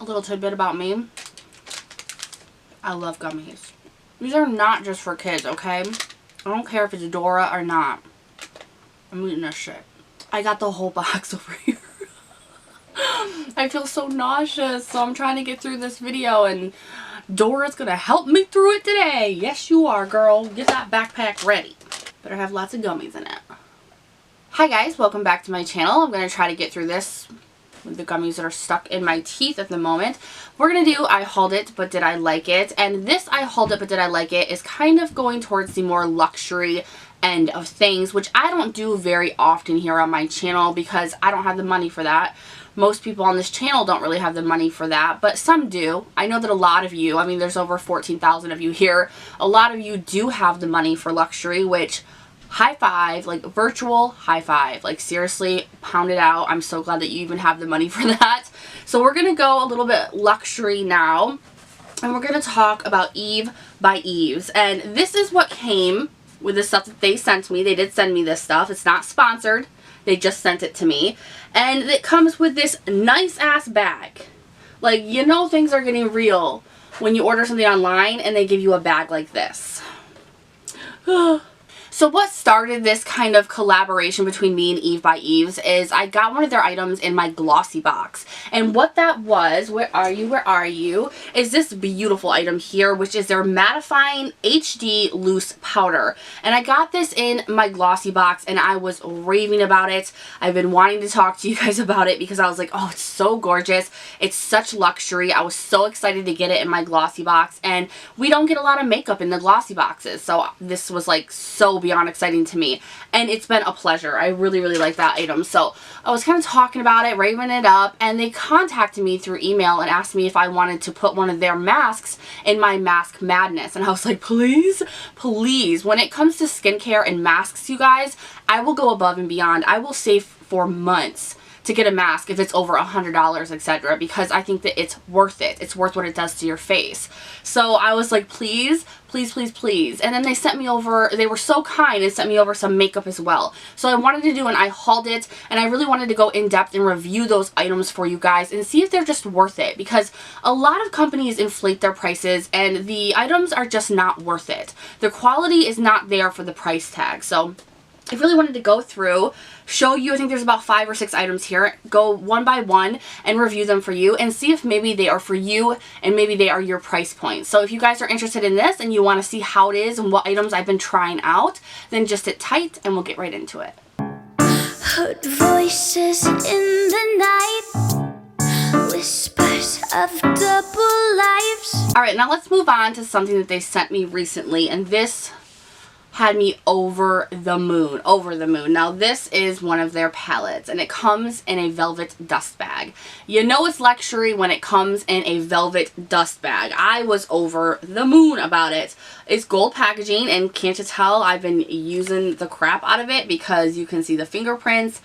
little tidbit about me. I love gummies. These are not just for kids, okay? I don't care if it's Dora or not. I'm eating this shit. I got the whole box over here. I feel so nauseous, so I'm trying to get through this video, and Dora's gonna help me through it today. Yes, you are, girl. Get that backpack ready. Better have lots of gummies in it. Hi guys, welcome back to my channel. I'm gonna try to get through this with the gummies that are stuck in my teeth at the moment. We're gonna do I hauled it, but did I like it? And this I hauled it, but did I like it is kind of going towards the more luxury end of things, which I don't do very often here on my channel because I don't have the money for that. Most people on this channel don't really have the money for that, but some do. I know that a lot of you, I mean there's over 14,000 of you here, a lot of you do have the money for luxury, which high five, like virtual high five, like seriously, pound it out. I'm so glad that you even have the money for that. So we're gonna go a little bit luxury now, and we're gonna talk about Evebyeves, and this is what came with the stuff that they sent me. They did send me this stuff. It's not sponsored. They just sent it to me, and it comes with this nice ass bag. Like, you know things are getting real when you order something online and they give you a bag like this. So what started this kind of collaboration between me and Evebyeves is I got one of their items in my glossy box. And what that was, where are you, is this beautiful item here, which is their mattifying HD loose powder. And I got this in my glossy box and I was raving about it. I've been wanting to talk to you guys about it because I was like, oh, it's so gorgeous. It's such luxury. I was so excited to get it in my glossy box, and we don't get a lot of makeup in the glossy boxes. So this was like so beyond exciting to me, and it's been a pleasure. I really like that item. So I was kind of talking about it, raving it up, and they contacted me through email and asked me if I wanted to put one of their masks in my mask madness, and I was like, please. When it comes to skincare and masks, you guys, I will go above and beyond. I will save for months to get a mask if it's over $100, etc., because I think that it's worth it. It's worth what it does to your face. So I was like, please. And then they sent me over, they were so kind and sent me over some makeup as well. So I wanted to do an I hauled it, and I really wanted to go in depth and review those items for you guys and see if they're just worth it, because a lot of companies inflate their prices and the items are just not worth it. The quality is not there for the price tag. So I really wanted to go through, show you, I think there's about 5 or 6 items here, go one by one and review them for you and see if maybe they are for you and maybe they are your price point. So if you guys are interested in this and you want to see how it is and what items I've been trying out, then just sit tight and we'll get right into it. Heard voices in the night, whispers of double lives. Alright, now let's move on to something that they sent me recently, and this had me over the moon. Now this is one of their palettes, and it comes in a velvet dust bag. You know it's luxury when it comes in a velvet dust bag. I was over the moon about it. It's gold packaging, and can't you tell I've been using the crap out of it because you can see the fingerprints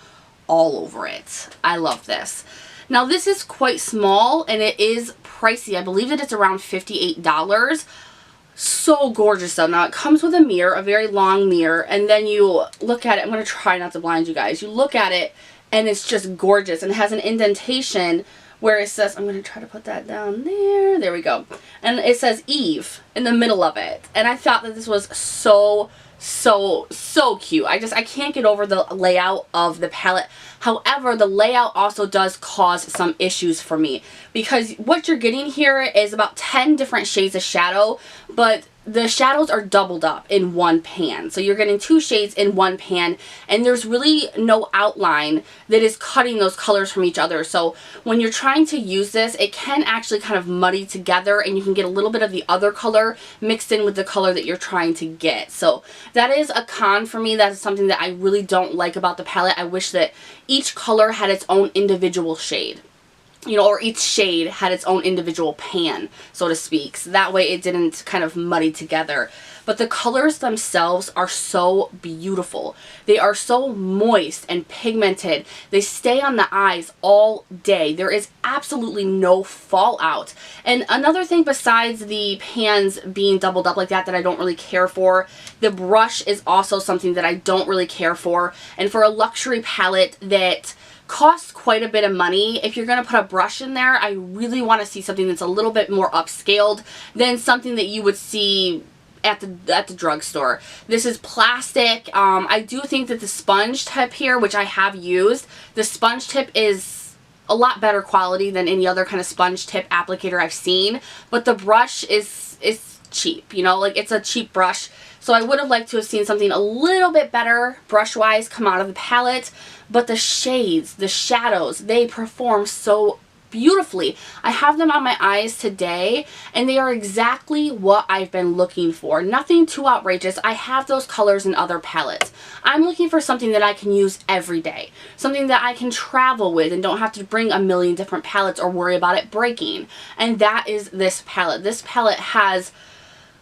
all over it. I love this. Now this is quite small and it is pricey. I believe that it's around $58. So gorgeous though. Now it comes with a mirror, a very long mirror, and then you look at it. I'm going to try not to blind you guys. You look at it and it's just gorgeous, and it has an indentation where it says, I'm going to try to put that down there. There we go. And it says Eve in the middle of it. And I thought that this was so cute. I can't get over the layout of the palette. However, the layout also does cause some issues for me, because what you're getting here is about 10 different shades of shadow, but the shadows are doubled up in one pan. So you're getting 2 shades in one pan, and there's really no outline that is cutting those colors from each other. So when you're trying to use this, it can actually kind of muddy together, and you can get a little bit of the other color mixed in with the color that you're trying to get. So that is a con for me. That is something that I really don't like about the palette. I wish that each color had its own individual shade, you know, or each shade had its own individual pan, so to speak. So that way it didn't kind of muddy together. But the colors themselves are so beautiful. They are so moist and pigmented. They stay on the eyes all day. There is absolutely no fallout. And another thing besides the pans being doubled up like that I don't really care for, the brush is also something that I don't really care for. And for a luxury palette that costs quite a bit of money. If you're going to put a brush in there, I really want to see something that's a little bit more upscaled than something that you would see at the drugstore. This is plastic. I do think that the sponge tip here, which I have used, the sponge tip is a lot better quality than any other kind of sponge tip applicator I've seen, but the brush is cheap, you know, like it's a cheap brush. So I would have liked to have seen something a little bit better brush wise come out of the palette, but the shades, the shadows, they perform so beautifully. I have them on my eyes today and they are exactly what I've been looking for. Nothing too outrageous. I have those colors in other palettes. I'm looking for something that I can use every day. Something that I can travel with and don't have to bring a million different palettes or worry about it breaking. And that is this palette. This palette has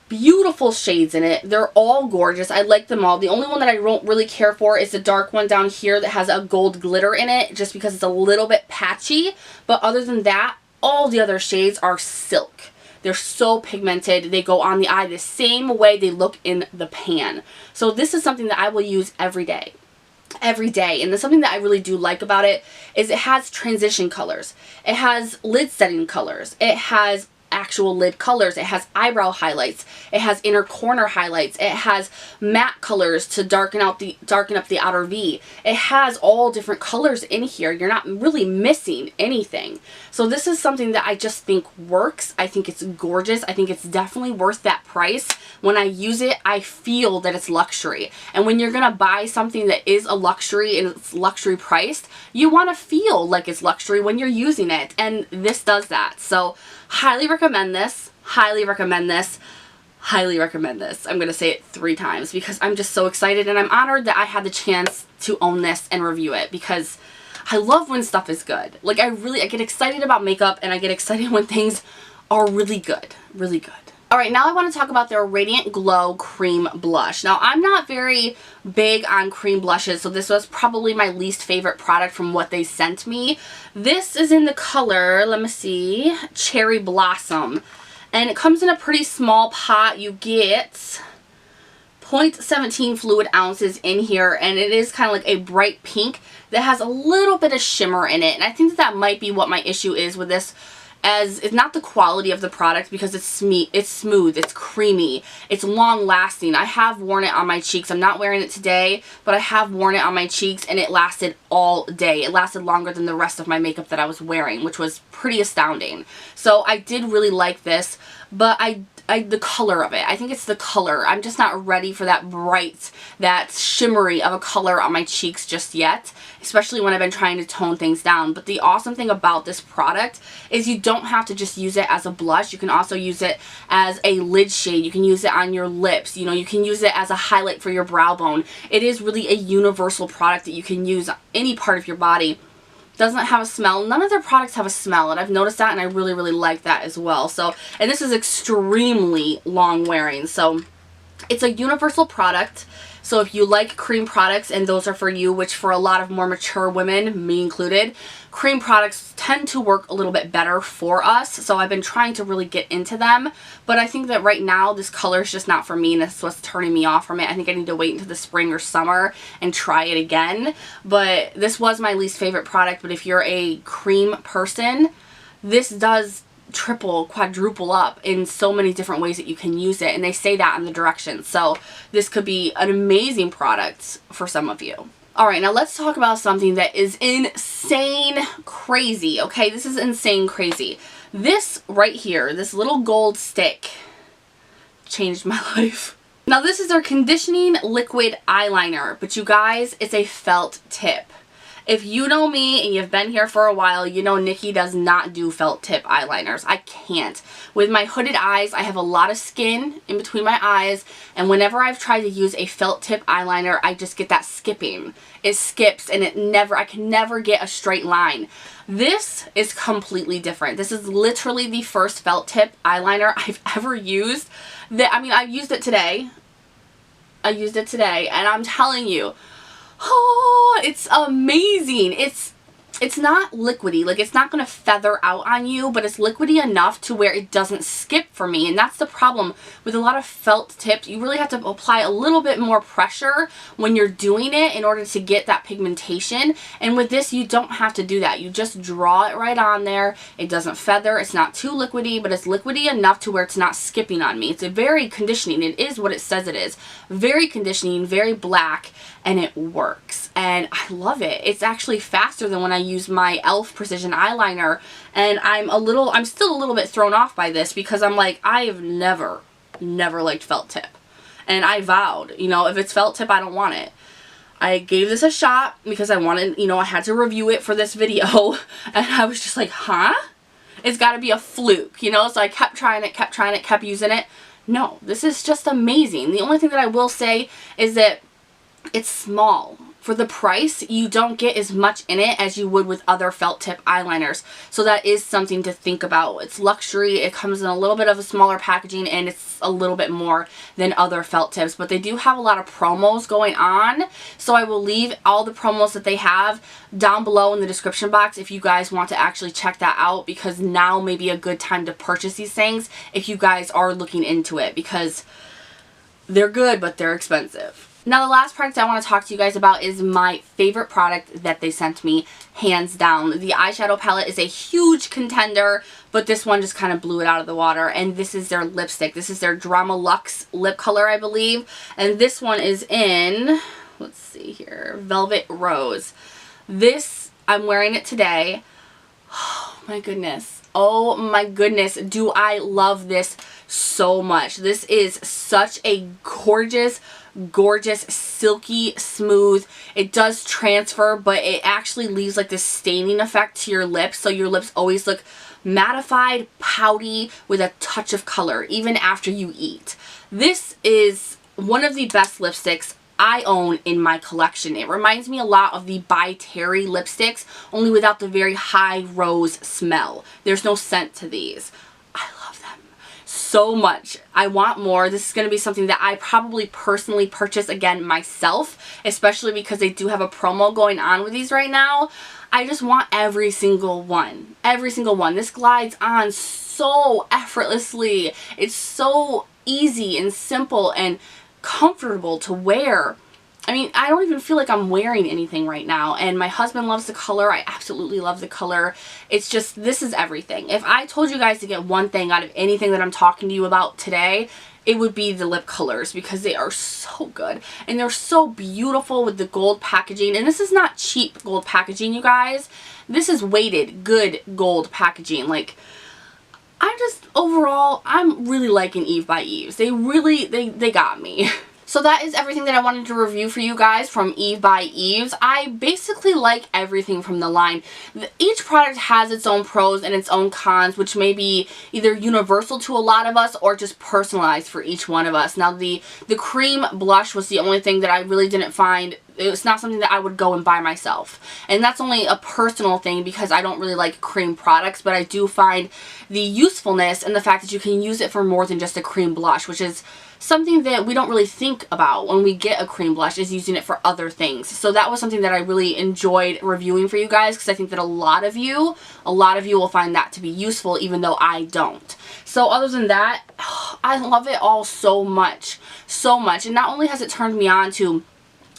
beautiful shades in it. They're all gorgeous. I like them all. The only one that I don't really care for is the dark one down here that has a gold glitter in it, just because it's a little bit patchy. But other than that, all the other shades are silk. They're so pigmented. They go on the eye the same way they look in the pan. So this is something that I will use every day. Every day. And something that I really do like about it is it has transition colors. It has lid setting colors. It has actual lid colors. It has eyebrow highlights. It has inner corner highlights. It has matte colors to darken up the outer V. It has all different colors in here. You're not really missing anything. So this is something that I just think works. I think it's gorgeous. I think it's definitely worth that price. When I use it, I feel that it's luxury. And when you're gonna buy something that is a luxury and it's luxury priced, you want to feel like it's luxury when you're using it. And this does that. So highly recommend this, highly recommend this, highly recommend this. I'm going to say it 3 times because I'm just so excited and I'm honored that I had the chance to own this and review it because I love when stuff is good. Like I get excited about makeup and I get excited when things are really good, really good. Alright, now I want to talk about their Radiant Glow Cream Blush. Now, I'm not very big on cream blushes, so this was probably my least favorite product from what they sent me. This is in the color, let me see, Cherry Blossom. And it comes in a pretty small pot. You get 0.17 fluid ounces in here, and it is kind of like a bright pink that has a little bit of shimmer in it. And I think that might be what my issue is with this, as it's not the quality of the product because it's smooth, it's creamy, it's long lasting. I have worn it on my cheeks. I'm not wearing it today, but I have worn it on my cheeks and it lasted all day. It lasted longer than the rest of my makeup that I was wearing, which was pretty astounding. So I did really like this, but the color of it, I think it's the color. I'm just not ready for that bright, that shimmery of a color on my cheeks just yet, especially when I've been trying to tone things down. But the awesome thing about this product is you don't have to just use it as a blush. You can also use it as a lid shade. You can use it on your lips. You know, you can use it as a highlight for your brow bone. It is really a universal product that you can use on any part of your body. Doesn't have a smell. None of their products have a smell, and I've noticed that, and I really, really like that as well. So, and this is extremely long wearing, so it's a universal product. So if you like cream products and those are for you, which for a lot of more mature women, me included, cream products tend to work a little bit better for us. So I've been trying to really get into them. But I think that right now this color is just not for me and that's what's turning me off from it. I think I need to wait until the spring or summer and try it again. But this was my least favorite product. But if you're a cream person, this does triple, quadruple up in so many different ways that you can use it, and they say that in the directions. So this could be an amazing product for some of you. Alright, now let's talk about something that is insane crazy, okay? This is insane crazy. This right here, this little gold stick changed my life. Now this is their conditioning liquid eyeliner, but you guys, it's a felt tip. If you know me and you've been here for a while, you know Niki does not do felt tip eyeliners. I can't. With my hooded eyes, I have a lot of skin in between my eyes, and whenever I've tried to use a felt tip eyeliner, I just get that skipping. It skips and I can never get a straight line. This is completely different. This is literally the first felt tip eyeliner I've ever used. I used it today. And I'm telling you, oh, it's amazing. it's not liquidy, like it's not going to feather out on you, but it's liquidy enough to where it doesn't skip for me. And that's the problem with a lot of felt tips. You really have to apply a little bit more pressure when you're doing it in order to get that pigmentation. And with this, you don't have to do that. You just draw it right on there. It doesn't feather. It's not too liquidy, but it's liquidy enough to where it's not skipping on me. It's a very conditioning. It is what it says it is. Very conditioning, very black, and it works. And I love it. It's actually faster than when I use my e.l.f. Precision Eyeliner, and I'm still a little bit thrown off by this because I'm like, I have never liked felt tip, and I vowed, you know, if it's felt tip, I don't want it. I gave this a shot because I wanted, you know, I had to review it for this video, and I was just like, huh? It's got to be a fluke, you know, so I kept trying it, kept using it. No, this is just amazing. The only thing that I will say is that it's small. For the price, you don't get as much in it as you would with other felt tip eyeliners. So that is something to think about. It's luxury. It comes in a little bit of a smaller packaging, and it's a little bit more than other felt tips. But they do have a lot of promos going on. So I will leave all the promos that they have down below in the description box if you guys want to actually check that out, because now may be a good time to purchase these things if you guys are looking into it, because they're good, but they're expensive. Now, the last product I want to talk to you guys about is my favorite product that they sent me, hands down. The eyeshadow palette is a huge contender, but this one just kind of blew it out of the water. And this is their lipstick. This is their Drama Luxe lip color, I believe. And this one is in, let's see here, Velvet Rose. This, I'm wearing it today. Oh my goodness. Oh my goodness. Do I love this so much. This is such a gorgeous, silky smooth. It does transfer, but it actually leaves like this staining effect to your lips, so your lips always look mattified, pouty, with a touch of color even after you eat. This is one of the best lipsticks I own in my collection. It reminds me a lot of the By Terry lipsticks, only without the very high rose smell. There's no scent to these. I love them so much. I want more. This is going to be something that I probably personally purchase again myself, especially because they do have a promo going on with these right now. I just want every single one. Every single one. This glides on so effortlessly. It's so easy and simple and comfortable to wear. I mean, I don't even feel like I'm wearing anything right now, and my husband loves the color. I absolutely love the color. It's just, this is everything. If I told you guys to get one thing out of anything that I'm talking to you about today, it would be the lip colors, because they are so good and they're so beautiful with the gold packaging. And this is not cheap gold packaging, you guys. This is weighted good gold packaging. Like, overall, I'm really liking Evebyeves. They got me. So that is everything that I wanted to review for you guys from Evebyeves. I basically like everything from the line. Each product has its own pros and its own cons, which may be either universal to a lot of us or just personalized for each one of us. Now, the cream blush was the only thing that I really didn't find. It's not something that I would go and buy myself. And that's only a personal thing because I don't really like cream products, but I do find the usefulness and the fact that you can use it for more than just a cream blush, which is something that we don't really think about when we get a cream blush, is using it for other things. So that was something that I really enjoyed reviewing for you guys, because I think that a lot of you will find that to be useful, even though I don't. So other than that, I love it all so much. So much. And not only has it turned me on to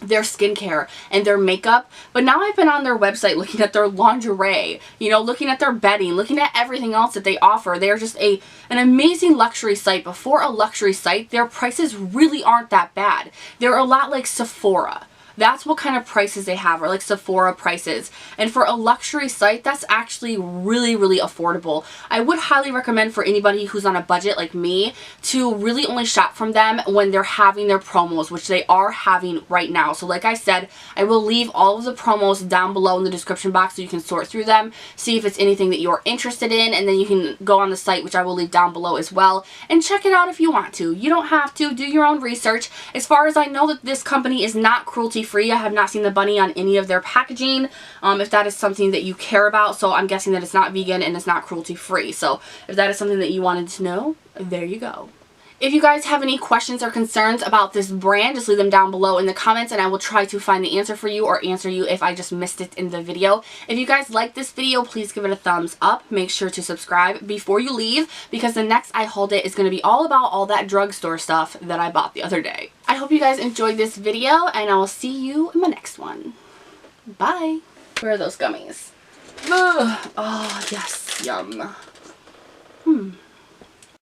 their skincare and their makeup, but now I've been on their website looking at their lingerie, you know, looking at their bedding, looking at everything else that they offer. They're just an amazing luxury site. But for a luxury site, their prices really aren't that bad. They're a lot like Sephora. That's what kind of prices they have, or like Sephora prices. And for a luxury site, that's actually really, really affordable. I would highly recommend for anybody who's on a budget like me to really only shop from them when they're having their promos, which they are having right now. So like I said, I will leave all of the promos down below in the description box so you can sort through them, see if it's anything that you're interested in, and then you can go on the site, which I will leave down below as well, and check it out if you want to. You don't have to. Do your own research. As far as I know, that this company is not cruelty-free. I have not seen the bunny on any of their packaging, if that is something that you care about. So I'm guessing that it's not vegan and it's not cruelty-free. So if that is something that you wanted to know, there you go. If you guys have any questions or concerns about this brand, just leave them down below in the comments and I will try to find the answer for you or answer you if I just missed it in the video. If you guys like this video, please give it a thumbs up. Make sure to subscribe before you leave because the next I Hold It is going to be all about all that drugstore stuff that I bought the other day. I hope you guys enjoyed this video and I will see you in my next one. Bye. Where are those gummies? Ugh. Oh, yes. Yum.